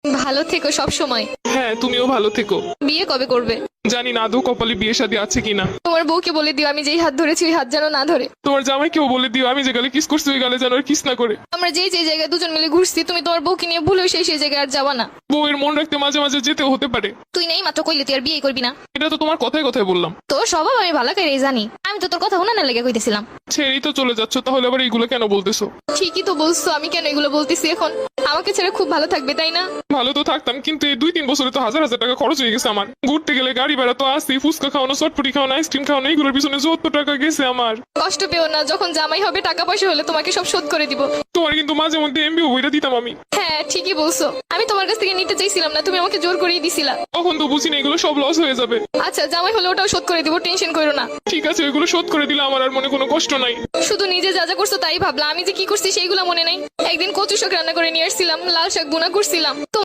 ভালো থেকো সব সময়। হ্যাঁ, তুমিও ভালো থেকো। বিয়ে কবে করবে? জানি না আদৌ কপালে বিয়ে শাদী আছে কিনা। তোমার বউকে বলে দিও আমি যেই হাত ধরেছি ওই হাত যেন না ধরে। তোমার জামাইকেও বলে দিও আমি যে গালে কিস করছি ওই গালে যেন আর কিস না করে। আমরা যেই যেই জায়গায় দুজন মিলে ঘুরছি তুমি তোমার বউকে নিয়ে ভুলেও সেই জায়গায় আর যাবা না। বউয়ের মন রাখতে মাঝে মাঝে যেতেও হতে পারে। তুই নেই মাত্র কইলে তুই আর বিয়ে করবি না। এটা তো তোমার কথায় কথায় বললাম। তোর স্বভাব আমি ভালো করে জানি, আমি তো তোর কথা উনানের লেগে কইতেছিলাম। ছেড়েই তো চলে যাচ্ছ, তাহলে আবার এইগুলো কেন বলতেছো? ঠিকই তো বলছো, আমি কেন এগুলো বলতেছি এখন? আমাকে ছেড়ে খুব ভালো থাকবে তাই না? ভালো তো থাকতাম, কিন্তু এই 2-3 বছরে তো হাজার হাজার টাকা খরচ হয়ে গেছে আমার। ঘুরতে গেলে গাড়ি ভাড়া তো আসছে, ফুচকা খাওয়ানো, চটপটি খাওয়ানো, আইসক্রিম খাওয়ানো, এইগুলোর পিছনে 70 টাকা গেছে আমার। কষ্ট পেও না, যখন জামাই হবে টাকা পয়সা হলে তোমাকে সব শোধ করে দিব। তোমার কিন্তু মাঝে মধ্যে এমবিও বইটা দিতাম আমি। হ্যাঁ ঠিকই বলছো, আমি তোমার কাছ থেকে নিতে চাইছিলাম না, তুমি আমাকে জোর করেই দিছিলা। তখন তো বুঝি না এগুলো সব লস হয়ে যাবে। আচ্ছা জামাই হলে ওটাও শোধ করে দিব, টেনশন করো না। ঠিক আছে, ওইগুলো শোধ করে দিলে আমার আর মনে কোনো কষ্ট নাই। শুধু নিজে যা যা করছো তাই ভাবলা, আমি যে কি করছি সেইগুলো মনে নেই। একদিন কচু শাক রান্না করে নিয়ে আসছিলাম, লাল শাক বোনা করছিলাম।